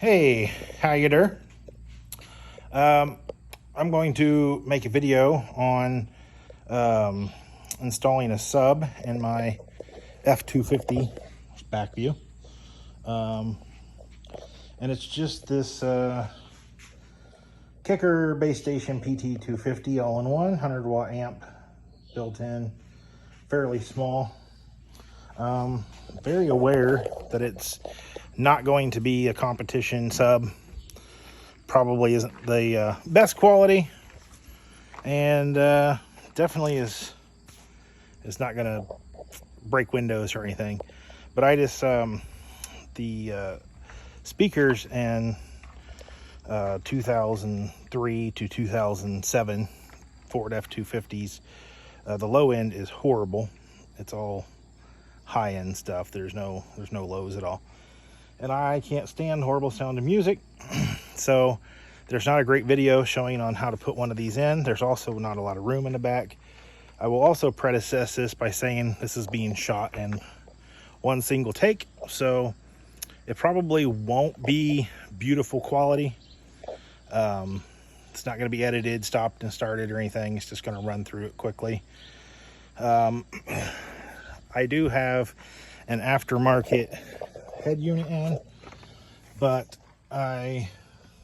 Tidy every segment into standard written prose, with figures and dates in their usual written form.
Hey, how you doing? I'm going to make a video on installing a sub in my F-250 back view. And it's just this Kicker base station pt250 all-in-one 100-watt amp built in, fairly small. Very aware that it's not going to be a competition sub. Probably isn't the best quality, and definitely is not going to break windows or anything. But I just the speakers in 2003 to 2007 Ford F-250s, the low end is horrible. It's all high end stuff. There's no lows at all, and I can't stand horrible sounding music. So there's not a great video showing on how to put one of these in. There's also not a lot of room in the back. I will also predecess this by saying this is being shot in one single take, so it probably won't be beautiful quality. It's not going to be edited, stopped and started or anything. It's just going to run through it quickly. I do have an aftermarket head unit in, but I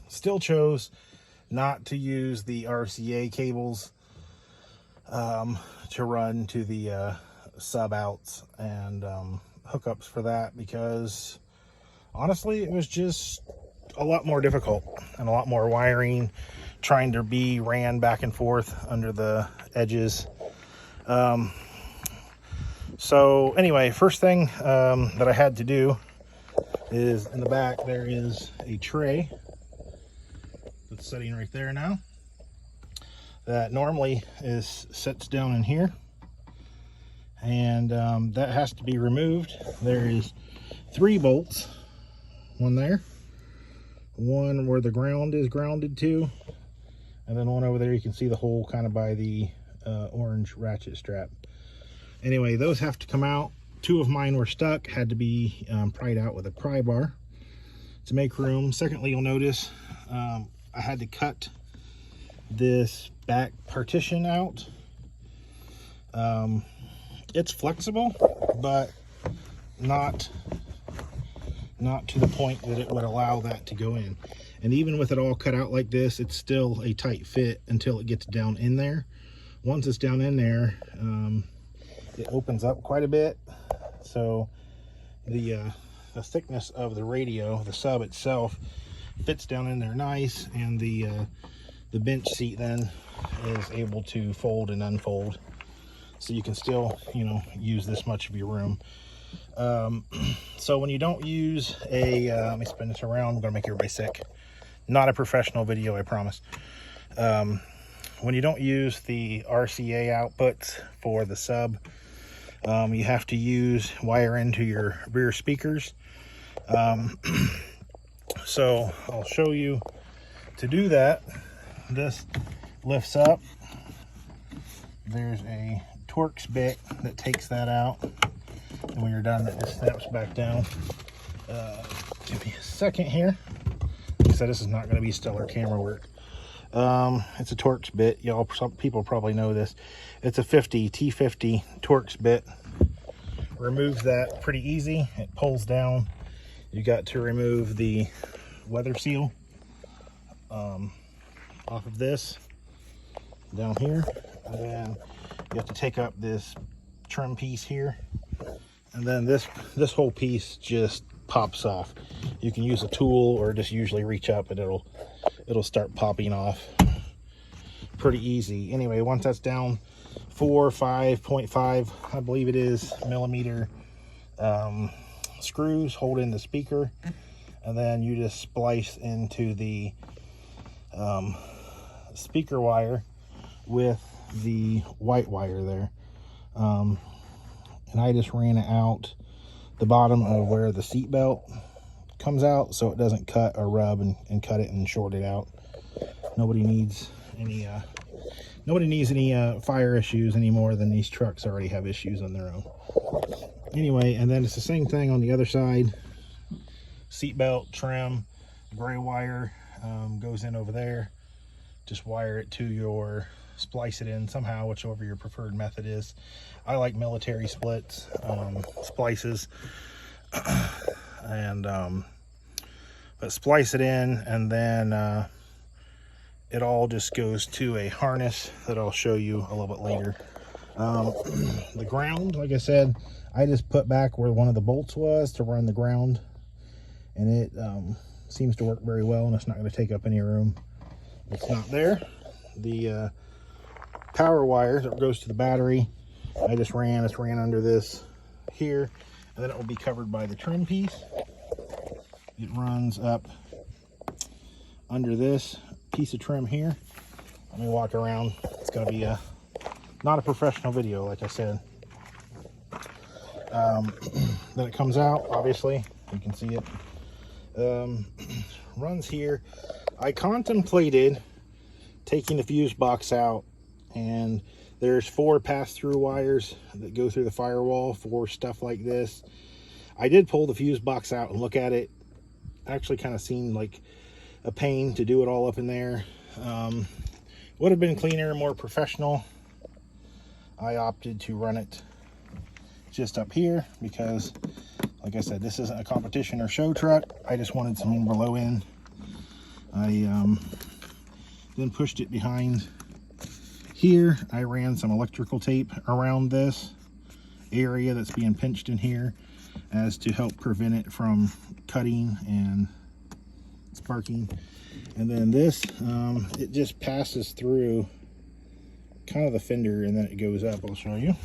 still chose not to use the RCA cables to run to the sub outs and hookups for that, because honestly it was just a lot more difficult and a lot more wiring, trying to be ran back and forth under the edges. So anyway, first thing that I had to do is, in the back there is a tray that's sitting right there now, that normally sits down in here, and that has to be removed. There is 3 bolts, one there, one where the ground is grounded to, and then one over there. You can see the hole kind of by the orange ratchet strap. Anyway, those have to come out. 2 of mine were stuck, had to be pried out with a pry bar to make room. Secondly, you'll notice I had to cut this back partition out. It's flexible, but not to the point that it would allow that to go in. And even with it all cut out like this, it's still a tight fit until it gets down in there. Once it's down in there, it opens up quite a bit. So the thickness of the radio, the sub itself, fits down in there nice, and the bench seat then is able to fold and unfold, so you can still, use this much of your room. So when you don't use a let me spin this around, I'm gonna make everybody sick. Not a professional video, I promise. When you don't use the RCA outputs for the sub, you have to wire into your rear speakers. So I'll show you to do that. This lifts up. There's a Torx bit that takes that out, and when you're done, it just snaps back down. Give me a second here. Like I said, this is not going to be stellar camera work. It's a Torx bit. Some people probably know this. It's a T50 Torx bit. Removes that pretty easy. It pulls down. You got to remove the weather seal off of this down here, and then you have to take up this trim piece here, and then this whole piece just pops off. You can use a tool or just usually reach up and it'll start popping off pretty easy. Anyway, once that's down, 5.5 I believe it is millimeter screws hold in the speaker, and then you just splice into the speaker wire with the white wire there. And I just ran it out the bottom of where the seat belt comes out, so it doesn't cut or rub and cut it and short it out. Nobody needs any fire issues any more than these trucks already have issues on their own. Anyway, and then it's the same thing on the other side. Seat belt, trim, gray wire goes in over there. Just wire it to your, splice it in somehow, whichever your preferred method is. I like military splits, splices, and but splice it in, and then it all just goes to a harness that I'll show you a little bit later. The ground, like I said, I just put back where one of the bolts was to run the ground, and it seems to work very well, and it's not going to take up any room. It's not there. The power wire that goes to the battery, I just ran under this here, and then it will be covered by the trim piece. It runs up under this piece of trim here. Let me walk around. It's going to be not a professional video, like I said. Then it comes out, obviously, you can see it. Runs here. I contemplated taking the fuse box out, and there's 4 pass-through wires that go through the firewall for stuff like this. I did pull the fuse box out and look at it. Actually kind of seemed like a pain to do it all up in there. Would have been cleaner and more professional. I opted to run it just up here because, like I said, this isn't a competition or show truck. I just wanted some more low end. I then pushed it behind here. I ran some electrical tape around this area that's being pinched in here as to help prevent it from cutting and sparking. And then this, it just passes through kind of the fender, and then it goes up. I'll show you.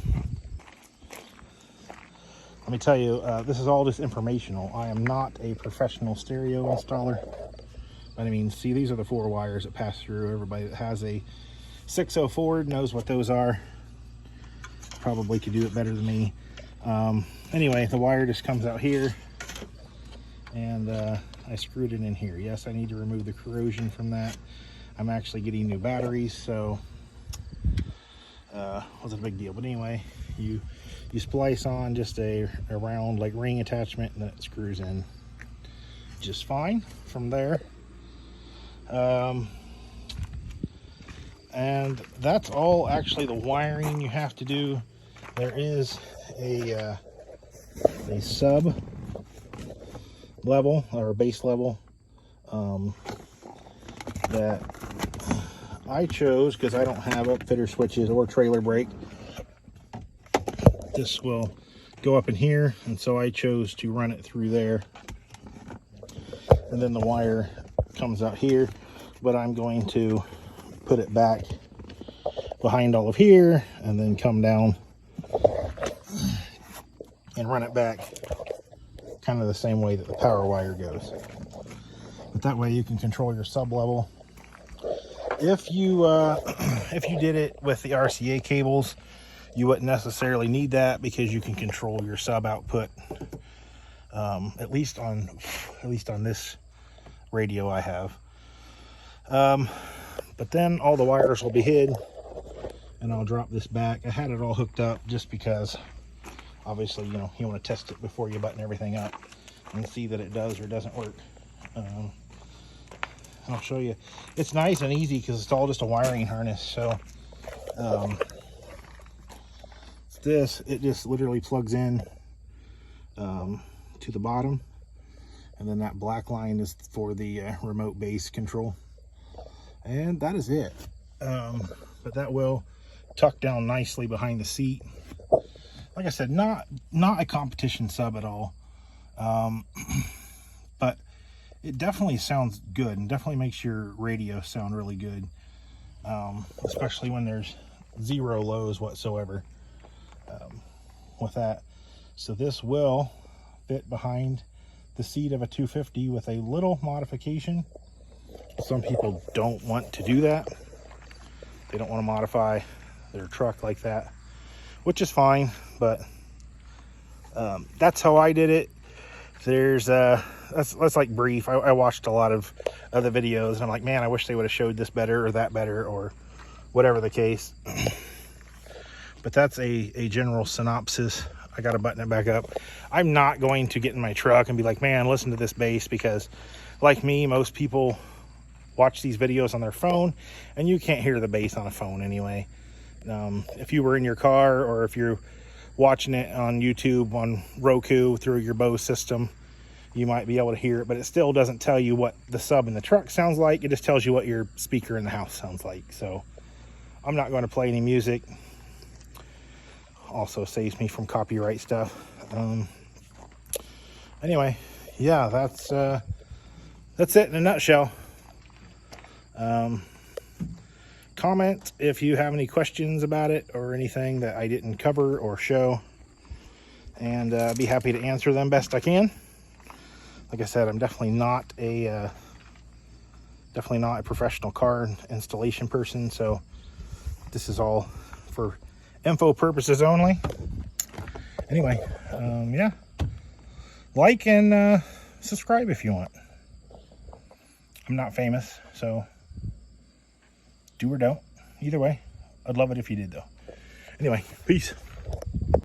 Let me tell you, this is all just informational. I am not a professional stereo installer. But I mean, see, these are the 4 wires that pass through. Everybody that has a 6.0 Ford knows what those are. Probably could do it better than me. Anyway, the wire just comes out here, and I screwed it in here. Yes, I need to remove the corrosion from that. I'm actually getting new batteries, so wasn't a big deal. But anyway, you splice on just a round like ring attachment, and then it screws in just fine from there. And that's all actually the wiring you have to do. There is a sub level or a base level that I chose because I don't have upfitter switches or trailer brake. This will go up in here, and so I chose to run it through there. And then the wire comes out here, but I'm going to put it back behind all of here and then come down and run it back kind of the same way that the power wire goes. But that way you can control your sub level. If you did it with the RCA cables, you wouldn't necessarily need that because you can control your sub output, at least on this radio I have. But then all the wires will be hid, and I'll drop this back. I had it all hooked up just because obviously, you know, you want to test it before you button everything up and see that it does or doesn't work. I'll show you. It's nice and easy because it's all just a wiring harness. So it just literally plugs in to the bottom, and then that black line is for the remote base control, and that is it. But that will tuck down nicely behind the seat. Like I said, not a competition sub at all, but it definitely sounds good and definitely makes your radio sound really good, especially when there's 0 lows whatsoever with that. So this will fit behind the seat of a 250 with a little modification. Some people don't want to do that. They don't want to modify their truck like that, which is fine, but that's how I did it. There's that's like brief. I watched a lot of other videos, and I'm like, man, I wish they would have showed this better or that better or whatever the case. But that's a general synopsis. I got to button it back up. I'm not going to get in my truck and be like, man, listen to this bass, because like me, most people watch these videos on their phone, and you can't hear the bass on a phone anyway. If you were in your car, or if you're watching it on YouTube on Roku through your Bose system, you might be able to hear it, but it still doesn't tell you what the sub in the truck sounds like. It just tells you what your speaker in the house sounds like. So I'm not going to play any music. Also saves me from copyright stuff. Anyway, yeah, that's it in a nutshell. Comment if you have any questions about it or anything that I didn't cover or show, and be happy to answer them best I can. Like I said, I'm definitely not a professional car installation person, so this is all for info purposes only. Anyway, yeah, like and subscribe if you want. I'm not famous, so do or don't. Either way, I'd love it if you did, though. Anyway, peace.